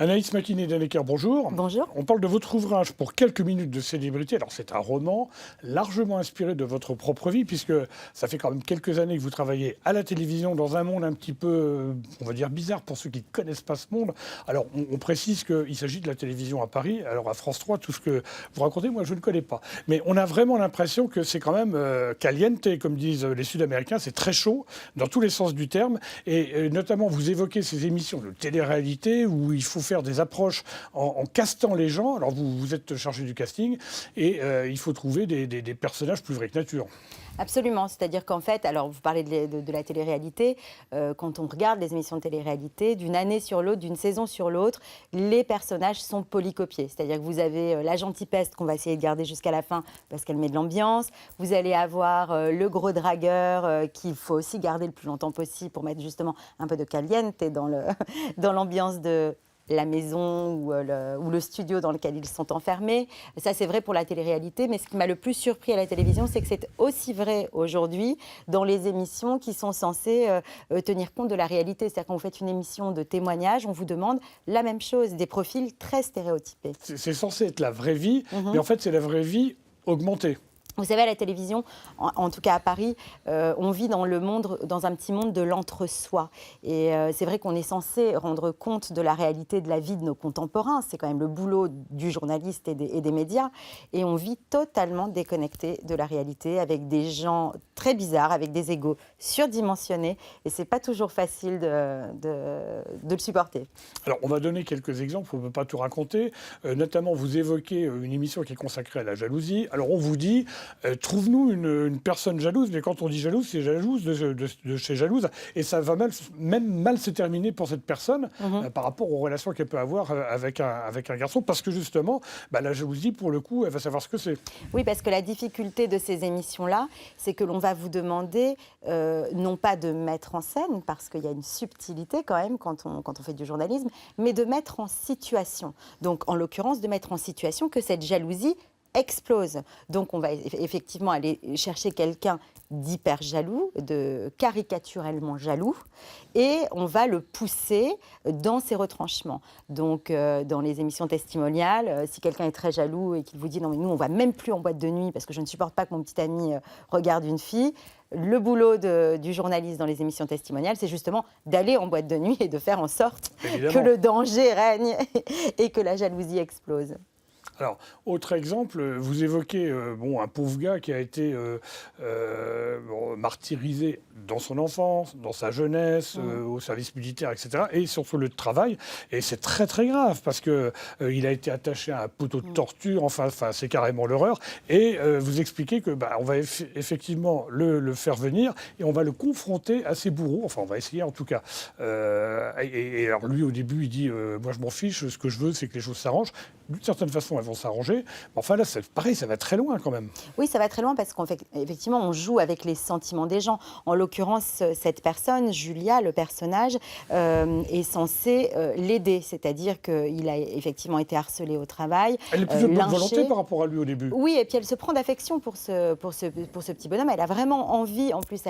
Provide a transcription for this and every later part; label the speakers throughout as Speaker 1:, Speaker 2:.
Speaker 1: Anaïs Makiné-Dannecker, bonjour.
Speaker 2: Bonjour.
Speaker 1: On parle de votre ouvrage pour quelques minutes de célébrité. Alors c'est un roman largement inspiré de votre propre vie, puisque ça fait quand même quelques années que vous travaillez à la télévision dans un monde un petit peu, on va dire, bizarre pour ceux qui ne connaissent pas ce monde. Alors on précise qu'il s'agit de la télévision à Paris. Alors à France 3, tout ce que vous racontez, moi je ne connais pas. Mais on a vraiment l'impression que c'est quand même caliente, comme disent les Sud-Américains. C'est très chaud dans tous les sens du terme. Et notamment, vous évoquez ces émissions de télé-réalité où il faut faire des approches en castant les gens. Alors vous êtes chargé du casting et il faut trouver des personnages plus vrais que nature.
Speaker 2: Absolument, c'est-à-dire qu'en fait, alors vous parlez de la télé-réalité, quand on regarde les émissions de télé-réalité, d'une année sur l'autre, d'une saison sur l'autre, les personnages sont polycopiés. C'est-à-dire que vous avez la gentille peste qu'on va essayer de garder jusqu'à la fin parce qu'elle met de l'ambiance. Vous allez avoir le gros dragueur qu'il faut aussi garder le plus longtemps possible pour mettre justement un peu de caliente dans l'ambiance de la maison ou le studio dans lequel ils sont enfermés. Ça, c'est vrai pour la télé-réalité, mais ce qui m'a le plus surpris à la télévision, c'est que c'est aussi vrai aujourd'hui dans les émissions qui sont censées tenir compte de la réalité. C'est-à-dire quand vous faites une émission de témoignage, on vous demande la même chose, des profils très stéréotypés.
Speaker 1: C'est censé être la vraie vie, mais en fait, c'est la vraie vie augmentée.
Speaker 2: Vous savez, à la télévision, en tout cas à Paris, on vit dans un petit monde de l'entre-soi. Et c'est vrai qu'on est censé rendre compte de la réalité de la vie de nos contemporains. C'est quand même le boulot du journaliste et des médias. Et on vit totalement déconnecté de la réalité, avec des gens très bizarres, avec des égos surdimensionnés. Et c'est pas toujours facile de le supporter.
Speaker 1: Alors, on va donner quelques exemples, on ne peut pas tout raconter. Notamment, vous évoquez une émission qui est consacrée à la jalousie. Alors, on vous dit, trouve-nous une personne jalouse, mais quand on dit jalouse, c'est jalouse de chez jalouse. Et ça va même mal se terminer pour cette personne par rapport aux relations qu'elle peut avoir avec un garçon. Parce que justement, la jalousie, pour le coup, elle va savoir ce que c'est.
Speaker 2: Oui, parce que la difficulté de ces émissions-là, c'est que l'on va vous demander non pas de mettre en scène, parce qu'il y a une subtilité quand même quand on fait du journalisme, mais de mettre en situation. Donc, en l'occurrence, de mettre en situation que cette jalousie explose. Donc, on va effectivement aller chercher quelqu'un d'hyper jaloux, de caricaturellement jaloux, et on va le pousser dans ses retranchements. Donc, dans les émissions testimoniales, si quelqu'un est très jaloux et qu'il vous dit « Non, mais nous, on ne va même plus en boîte de nuit parce que je ne supporte pas que mon petit ami regarde une fille », le boulot du journaliste dans les émissions testimoniales, c'est justement d'aller en boîte de nuit et de faire en sorte que le danger règne et que la jalousie explose.
Speaker 1: Alors, autre exemple, vous évoquez un pauvre gars qui a été martyrisé dans son enfance, dans sa jeunesse, au service militaire, etc. et sur le travail. Et c'est très très grave parce qu'il a été attaché à un poteau de torture, enfin c'est carrément l'horreur. Et vous expliquez que on va effectivement le faire venir et on va le confronter à ses bourreaux. Enfin, on va essayer en tout cas. Et alors lui, au début, il dit moi je m'en fiche, ce que je veux, c'est que les choses s'arrangent. D'une certaine façon, elles vont s'arranger. Mais enfin là, c'est pareil, ça va très loin quand même.
Speaker 2: Oui, ça va très loin parce qu'effectivement, on joue avec les sentiments des gens. En l'occurrence, cette personne, Julia, le personnage, est censé l'aider. C'est-à-dire qu'il a effectivement été harcelé au travail.
Speaker 1: Elle est plus de bonne volonté par rapport à lui au début.
Speaker 2: Oui, et puis elle se prend d'affection pour ce petit bonhomme. Elle a vraiment envie. En plus,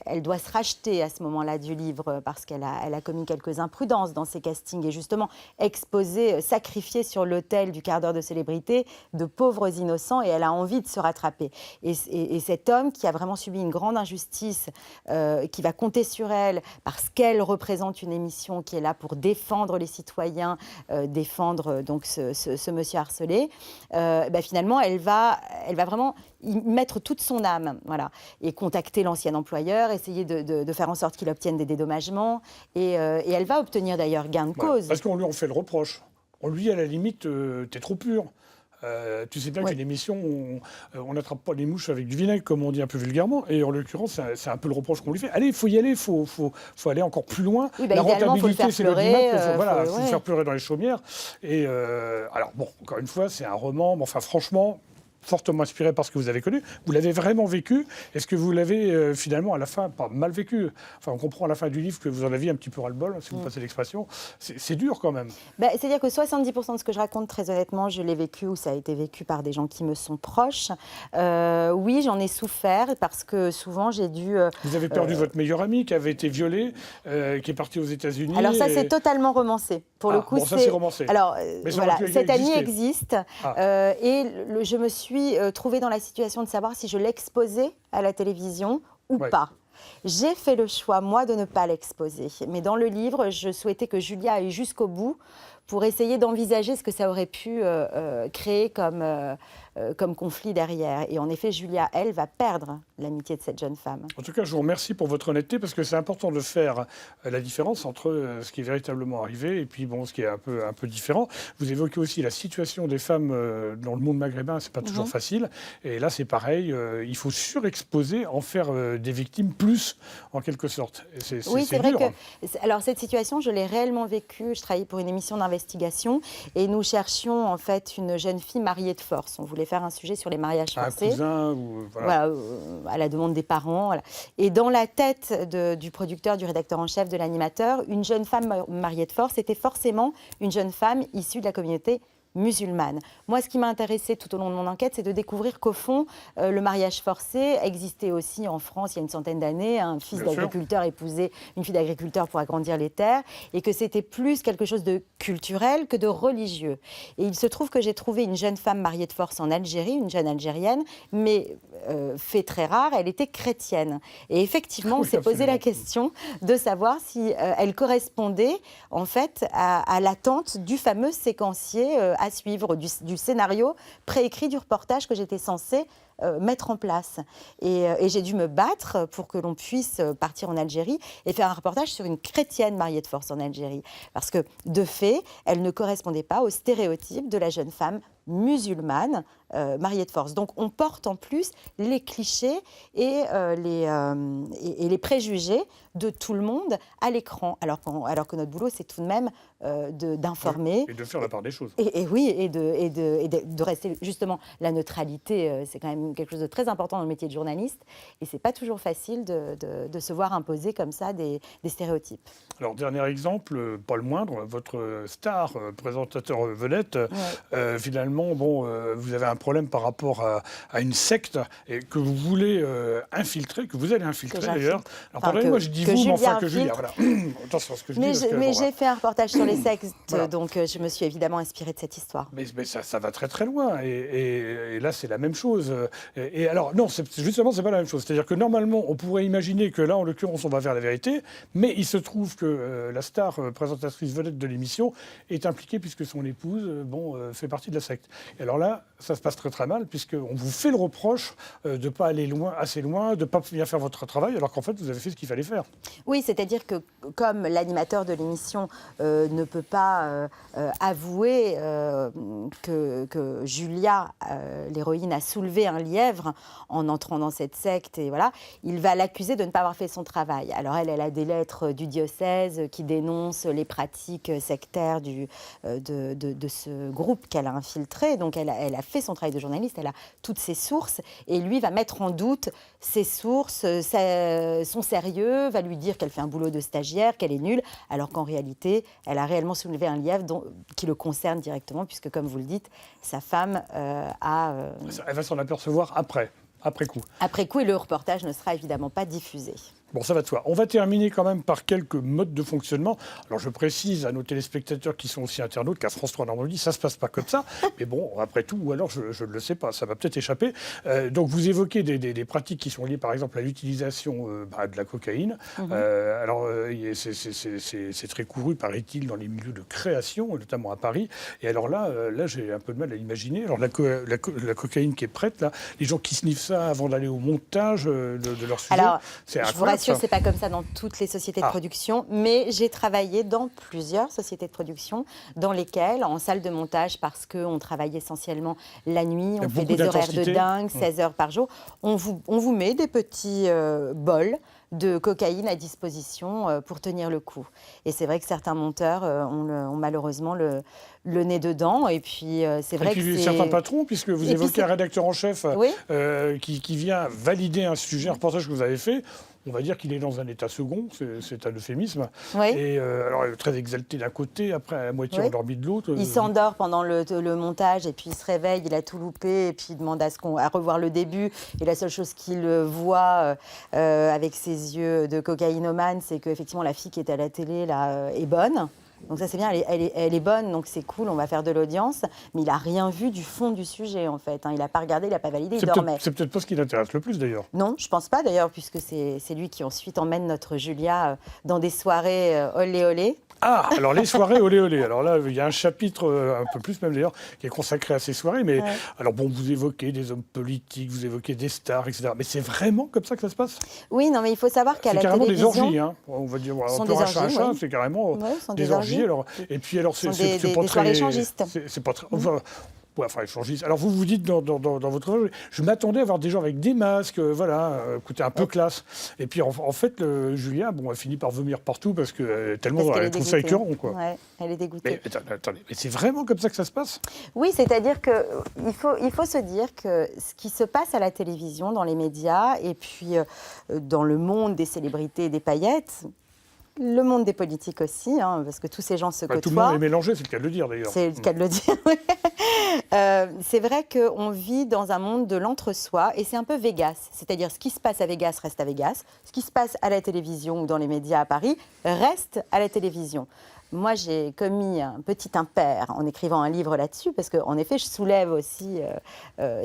Speaker 2: elle doit se racheter à ce moment-là du livre parce qu'elle a commis quelques imprudences dans ses castings et justement exposé, sacrifié sur l'autel du quart d'heure de célébrité de pauvres innocents et elle a envie de se rattraper. Et cet homme qui a vraiment subi une grande injustice, qui va compter sur elle parce qu'elle représente une émission qui est là pour défendre les citoyens, défendre donc ce monsieur harcelé, finalement elle va vraiment y mettre toute son âme, voilà, et contacter l'ancien employeur, essayer de faire en sorte qu'il obtienne des dédommagements et elle va obtenir d'ailleurs gain de cause.
Speaker 1: Parce qu'on lui en fait le reproche. On lui, à la limite, t'es trop pur. Tu sais bien qu'une émission, on n'attrape pas les mouches avec du vinaigre, comme on dit un peu vulgairement. Et en l'occurrence, c'est un peu le reproche qu'on lui fait. Allez, il faut y aller, il faut aller encore plus loin.
Speaker 2: Oui,
Speaker 1: la rentabilité, c'est l'audimat. Il faut le faire pleurer dans les chaumières. Et alors, bon, encore une fois, c'est un roman. Mais enfin, franchement, fortement inspiré par ce que vous avez connu. Vous l'avez vraiment vécu. Est-ce que vous l'avez finalement à la fin, pas mal vécu? Enfin, on comprend à la fin du livre que vous en aviez un petit peu ras-le-bol, si vous passez l'expression. C'est dur quand même.
Speaker 2: C'est-à-dire que 70% de ce que je raconte, très honnêtement, je l'ai vécu ou ça a été vécu par des gens qui me sont proches. Oui, j'en ai souffert parce que souvent j'ai dû...
Speaker 1: Vous avez perdu votre meilleur ami qui avait été violé, qui est parti aux États-Unis.
Speaker 2: Alors ça, c'est totalement romancé. Pour le coup,
Speaker 1: ça c'est romancé.
Speaker 2: Alors voilà, cet ami
Speaker 1: exister.
Speaker 2: existe et je me suis trouvée dans la situation de savoir si je l'exposais à la télévision ou pas. J'ai fait le choix, moi, de ne pas l'exposer. Mais dans le livre, je souhaitais que Julia aille jusqu'au bout pour essayer d'envisager ce que ça aurait pu créer comme conflit derrière. Et en effet, Julia, elle, va perdre l'amitié de cette jeune femme.
Speaker 1: En tout cas, je vous remercie pour votre honnêteté parce que c'est important de faire la différence entre ce qui est véritablement arrivé et puis ce qui est un peu différent. Vous évoquez aussi la situation des femmes dans le monde maghrébin, c'est pas toujours facile. Et là, c'est pareil, il faut surexposer, en faire des victimes plus, en quelque sorte.
Speaker 2: Oui, c'est vrai
Speaker 1: dur.
Speaker 2: Alors, cette situation, je l'ai réellement vécue. Je travaillais pour une émission d'investigation et nous cherchions en fait une jeune fille mariée de force. On voulait faire un sujet sur les mariages forcés.
Speaker 1: Un cousin ou... Voilà,
Speaker 2: à la demande des parents. Voilà. Et dans la tête du producteur, du rédacteur en chef, de l'animateur, une jeune femme mariée de force était forcément une jeune femme issue de la communauté musulmane. Moi, ce qui m'a intéressée tout au long de mon enquête, c'est de découvrir qu'au fond, le mariage forcé existait aussi en France il y a une centaine d'années. Un fils d'agriculteur épousait une fille d'agriculteur pour agrandir les terres, et que c'était plus quelque chose de culturel que de religieux. Et il se trouve que j'ai trouvé une jeune femme mariée de force en Algérie, une jeune Algérienne, mais fait très rare, elle était chrétienne. Et effectivement, on s'est posé la question de savoir si elle correspondait en fait à l'attente du fameux séquencier à suivre, du scénario préécrit du reportage que j'étais censée mettre en place. Et j'ai dû me battre pour que l'on puisse partir en Algérie et faire un reportage sur une chrétienne mariée de force en Algérie. Parce que, de fait, elle ne correspondait pas au stéréotype de la jeune femme musulmane mariée de force. Donc on porte en plus les clichés et les préjugés de tout le monde à l'écran, alors que notre boulot, c'est tout de même d'informer.
Speaker 1: Et de faire la part des choses.
Speaker 2: Et de rester, justement, la neutralité, c'est quand même quelque chose de très important dans le métier de journaliste, et c'est pas toujours facile de se voir imposer comme ça des stéréotypes.
Speaker 1: Alors, dernier exemple, pas le moindre, votre star, présentateur vedette, finalement, vous avez un problème par rapport à une secte et que vous voulez infiltrer, que vous allez infiltrer d'ailleurs. Alors, pardonnez-moi, je dis vous, mais enfin que Julia. Voilà. Attention à ce que je dis.
Speaker 2: Mais j'ai fait un reportage sur les sectes, donc je me suis évidemment inspirée de cette histoire.
Speaker 1: Mais ça va très très loin. Et là, c'est la même chose. Et alors, non, justement, c'est pas la même chose. C'est-à-dire que normalement, on pourrait imaginer que là, en l'occurrence, on va vers la vérité, mais il se trouve que la star présentatrice vedette de l'émission est impliquée puisque son épouse fait partie de la secte. Et alors là, ça se passe très très mal puisqu'on vous fait le reproche de ne pas aller assez loin, de ne pas bien faire votre travail, alors qu'en fait, vous avez fait ce qu'il fallait faire.
Speaker 2: Oui, c'est-à-dire que comme l'animateur de l'émission ne peut pas avouer que Julia, l'héroïne, a soulevé un lièvre en entrant dans cette secte, et voilà, il va l'accuser de ne pas avoir fait son travail. Alors elle a des lettres du diocèse qui dénoncent les pratiques sectaires de ce groupe qu'elle a infiltré. Donc elle a fait son travail de journaliste, elle a toutes ses sources, et lui va mettre en doute ses sources, son sérieux, va lui dire qu'elle fait un boulot de stagiaire, qu'elle est nulle, alors qu'en réalité, elle a réellement soulevé un lièvre qui le concerne directement, puisque, comme vous le dites, sa femme a...
Speaker 1: Elle va s'en apercevoir après coup.
Speaker 2: Après coup, et le reportage ne sera évidemment pas diffusé.
Speaker 1: Bon, ça va de soi. On va terminer quand même par quelques modes de fonctionnement. Alors, je précise à nos téléspectateurs qui sont aussi internautes qu'à France 3 Normandie, ça ne se passe pas comme ça. Mais bon, après tout, ou alors je ne le sais pas, ça va peut-être échapper. Donc, vous évoquez des pratiques qui sont liées, par exemple, à l'utilisation de la cocaïne. Alors, c'est très couru, paraît-il, dans les milieux de création, notamment à Paris. Et alors là j'ai un peu de mal à l'imaginer. Alors, la cocaïne qui est prête, là, les gens qui sniffent ça avant d'aller au montage de leur sujet,
Speaker 2: alors,
Speaker 1: c'est
Speaker 2: je vous rassure, sûr, c'est pas comme ça dans toutes les sociétés de production, mais j'ai travaillé dans plusieurs sociétés de production dans lesquelles, en salle de montage, parce qu'on travaille essentiellement la nuit, on fait des horaires de dingue, 16 heures par jour, on vous met des petits bols de cocaïne à disposition pour tenir le coup. Et c'est vrai que certains monteurs ont malheureusement le nez dedans. Et puis, c'est vrai que
Speaker 1: certains patrons, puisque vous évoquez un rédacteur en chef
Speaker 2: oui,
Speaker 1: qui vient valider un sujet, un reportage que vous avez fait. On va dire qu'il est dans un état second, c'est un euphémisme.
Speaker 2: Oui.
Speaker 1: Et alors, très exalté d'un côté, après à moitié endormi de l'autre.
Speaker 2: Il s'endort pendant le montage et puis il se réveille, il a tout loupé et puis il demande à revoir le début. Et la seule chose qu'il voit avec ses yeux de cocaïnomane, c'est qu'effectivement la fille qui est à la télé là est bonne. Donc ça c'est bien, elle est bonne, donc c'est cool, on va faire de l'audience. Mais il n'a rien vu du fond du sujet en fait. Il n'a pas regardé, il n'a pas validé, il dormait.
Speaker 1: C'est peut-être pas ce qui l'intéresse le plus d'ailleurs.
Speaker 2: Non, je pense pas d'ailleurs, puisque c'est lui qui ensuite emmène notre Julia dans des soirées olé olé.
Speaker 1: Ah, alors les soirées olé olé. Alors là, il y a un chapitre, un peu plus même d'ailleurs, qui est consacré à ces soirées. Mais alors bon, vous évoquez des hommes politiques, vous évoquez des stars, etc. Mais c'est vraiment comme ça que ça se passe?
Speaker 2: Oui, non, mais il faut savoir qu'à la télévision...
Speaker 1: C'est carrément des orgies, hein. On va dire, on peut racheter un chat, c'est carrément des orgies. Alors, et puis alors, c'est pas
Speaker 2: des
Speaker 1: très...
Speaker 2: soirées échangistes.
Speaker 1: C'est pas très... Enfin, échangiste. Alors vous dites dans votre ouvrage, je m'attendais à voir des gens avec des masques, voilà, écoutez, un peu classe. Et puis en fait, Julia, elle finit par vomir partout parce que tellement elle trouve ça écœurant, quoi.
Speaker 2: Ouais, elle est dégoûtée.
Speaker 1: Mais attendez, mais c'est vraiment comme ça que ça se passe?
Speaker 2: Oui, c'est-à-dire que il faut se dire que ce qui se passe à la télévision, dans les médias, et puis dans le monde des célébrités et des paillettes. Le monde des politiques aussi, parce que tous ces gens se côtoient.
Speaker 1: Tout le monde est mélangé, c'est le cas de le dire d'ailleurs.
Speaker 2: C'est le cas de le dire, oui. C'est vrai qu'on vit dans un monde de l'entre-soi et c'est un peu Vegas. C'est-à-dire ce qui se passe à Vegas reste à Vegas, ce qui se passe à la télévision ou dans les médias à Paris reste à la télévision. Moi, j'ai commis un petit impair en écrivant un livre là-dessus, parce qu'en effet, je soulève aussi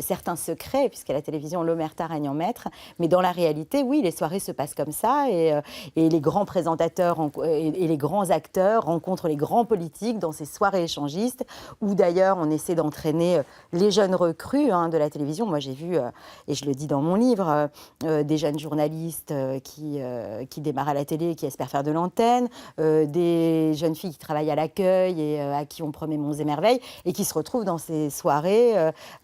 Speaker 2: certains secrets, puisqu'à la télévision, l'omerta règne en maître. Mais dans la réalité, oui, les soirées se passent comme ça, et les grands présentateurs et les grands acteurs rencontrent les grands politiques dans ces soirées échangistes, où d'ailleurs, on essaie d'entraîner les jeunes recrues de la télévision. Moi, j'ai vu, et je le dis dans mon livre, des jeunes journalistes qui démarrent à la télé, qui espèrent faire de l'antenne, des jeunes filles qui travaillent à l'accueil et à qui on promet monts et merveilles et qui se retrouvent dans ces soirées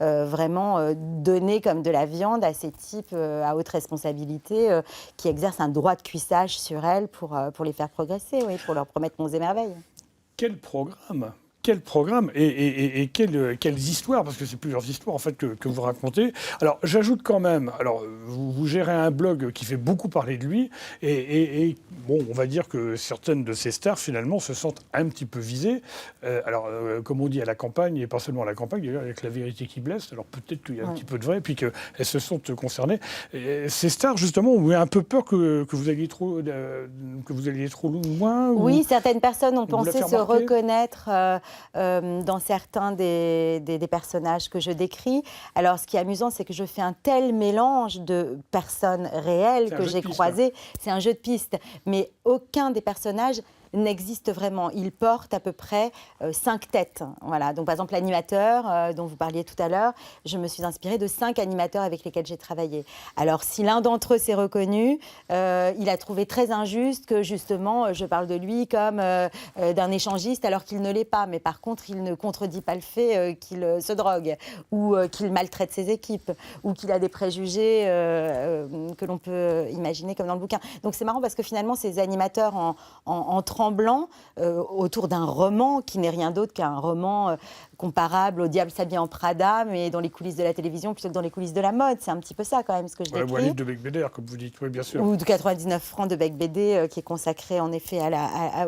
Speaker 2: vraiment données comme de la viande à ces types à haute responsabilité qui exercent un droit de cuissage sur elles pour les faire progresser, oui, pour leur promettre monts et merveilles.
Speaker 1: Quel programme! Quel programme et quelles histoires, parce que c'est plusieurs histoires en fait que vous racontez. Alors j'ajoute quand même, alors vous gérez un blog qui fait beaucoup parler de lui et bon, on va dire que certaines de ces stars finalement se sentent un petit peu visées. Comme on dit à la campagne, et pas seulement à la campagne, d'ailleurs avec la vérité qui blesse, alors peut-être qu'il y a un petit peu de vrai, puis qu'elles se sont concernées. Et ces stars justement ont eu un peu peur que vous alliez trop loin.
Speaker 2: Oui, certaines personnes ont pensé se reconnaître dans certains des personnages que je décris. Alors, ce qui est amusant, c'est que je fais un tel mélange de personnes réelles que j'ai croisées. C'est un jeu de piste. Mais aucun des personnages n'existe vraiment. Il porte à peu près 5 têtes. Voilà. Donc, par exemple, l'animateur dont vous parliez tout à l'heure, je me suis inspirée de 5 animateurs avec lesquels j'ai travaillé. Alors, si l'un d'entre eux s'est reconnu, il a trouvé très injuste que, justement, je parle de lui comme d'un échangiste alors qu'il ne l'est pas. Mais par contre, il ne contredit pas le fait qu'il se drogue ou qu'il maltraite ses équipes ou qu'il a des préjugés que l'on peut imaginer comme dans le bouquin. Donc, c'est marrant parce que, finalement, ces animateurs en tremblant autour d'un roman qui n'est rien d'autre qu'un roman comparable au Diable s'habille en Prada, mais dans les coulisses de la télévision plutôt que dans les coulisses de la mode. C'est un petit peu ça quand même ce que je décris.
Speaker 1: Ou un livre de Becbédère, comme vous dites, oui, bien sûr.
Speaker 2: Ou de 99 francs de Becbédé, qui est consacré en effet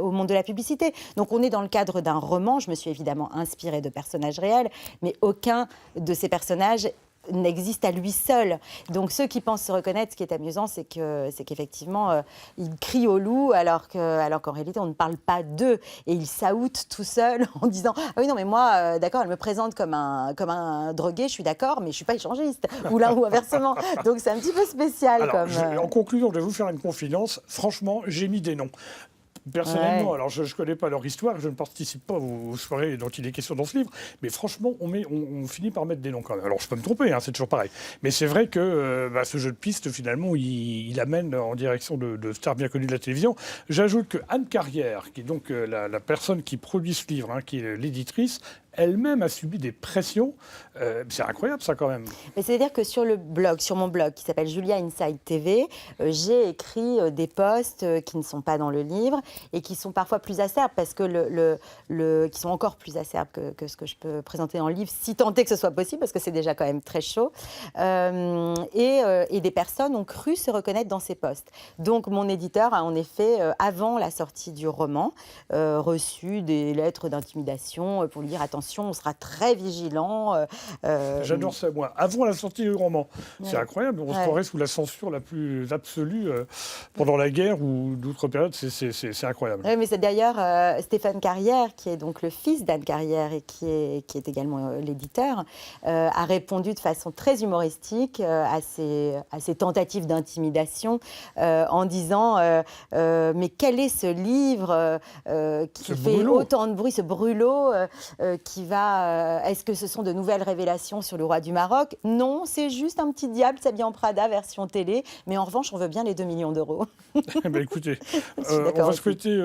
Speaker 2: au monde de la publicité. Donc on est dans le cadre d'un roman. Je me suis évidemment inspirée de personnages réels, mais aucun de ces personnages n'existe à lui seul. Donc ceux qui pensent se reconnaître, ce qui est amusant, c'est qu'effectivement, ils crient au loup alors qu'en réalité, on ne parle pas d'eux. Et ils s'outent tout seuls en disant « Ah oui, non, mais moi, d'accord, elle me présente comme un drogué, je suis d'accord, mais je ne suis pas échangiste. » Ou l'un ou inversement. Donc c'est un petit peu spécial.
Speaker 1: Alors, en conclusion, je vais vous faire une confidence. Franchement, j'ai mis des noms. Personnellement,
Speaker 2: Ouais.
Speaker 1: alors je ne connais pas leur histoire, je ne participe pas aux soirées dont il est question dans ce livre, mais franchement, on finit par mettre des noms quand même. Alors je peux me tromper, hein, c'est toujours pareil. Mais c'est vrai que ce jeu de piste, finalement, il amène en direction de stars bien connues de la télévision. J'ajoute que Anne Carrière, qui est donc la personne qui produit ce livre, hein, qui est l'éditrice, elle-même a subi des pressions. C'est incroyable ça quand même.
Speaker 2: Mais c'est-à-dire que sur mon blog qui s'appelle Julia Inside TV, j'ai écrit des posts qui ne sont pas dans le livre et qui sont parfois plus acerbes parce que qui sont encore plus acerbes que ce que je peux présenter dans le livre, si tant est que ce soit possible, parce que c'est déjà quand même très chaud. Et des personnes ont cru se reconnaître dans ces posts. Donc mon éditeur a en effet, avant la sortie du roman, reçu des lettres d'intimidation pour lui dire attention, on sera très vigilant.
Speaker 1: J'adore ça, moi. Avant la sortie du roman. C'est
Speaker 2: Ouais.
Speaker 1: incroyable. On se
Speaker 2: Ouais.
Speaker 1: croirait sous la censure la plus absolue pendant la guerre ou d'autres périodes. C'est incroyable.
Speaker 2: Oui, mais c'est d'ailleurs Stéphane Carrière, qui est donc le fils d'Anne Carrière et qui est également l'éditeur, a répondu de façon très humoristique à ces tentatives d'intimidation en disant mais quel est ce livre qui
Speaker 1: Ce
Speaker 2: fait
Speaker 1: brûlot.
Speaker 2: autant de bruit, ce brûlot qui va... est-ce que ce sont de nouvelles révélations sur le roi du Maroc? Non, c'est juste un petit diable s'habillé en Prada version télé, mais en revanche, on veut bien les 2 millions d'euros.
Speaker 1: Ben, écoutez,
Speaker 2: Je suis
Speaker 1: on
Speaker 2: d'accord
Speaker 1: va
Speaker 2: aussi.
Speaker 1: souhaiter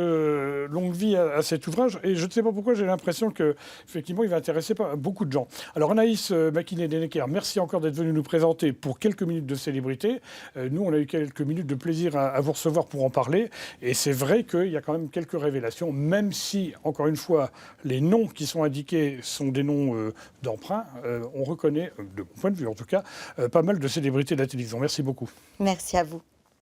Speaker 1: longue vie à cet ouvrage. Et je ne sais pas pourquoi, j'ai l'impression qu'effectivement, il va intéresser beaucoup de gens. Alors Anaïs Makinet-Dennecker, merci encore d'être venue nous présenter pour quelques minutes de célébrité. Nous, on a eu quelques minutes de plaisir à vous recevoir pour en parler. Et c'est vrai qu'il y a quand même quelques révélations, même si, encore une fois, les noms qui sont indiqués sont des noms d'emprunt. On reconnaît, de mon point de vue en tout cas, pas mal de célébrités de la télévision. Merci beaucoup.
Speaker 2: Merci à vous.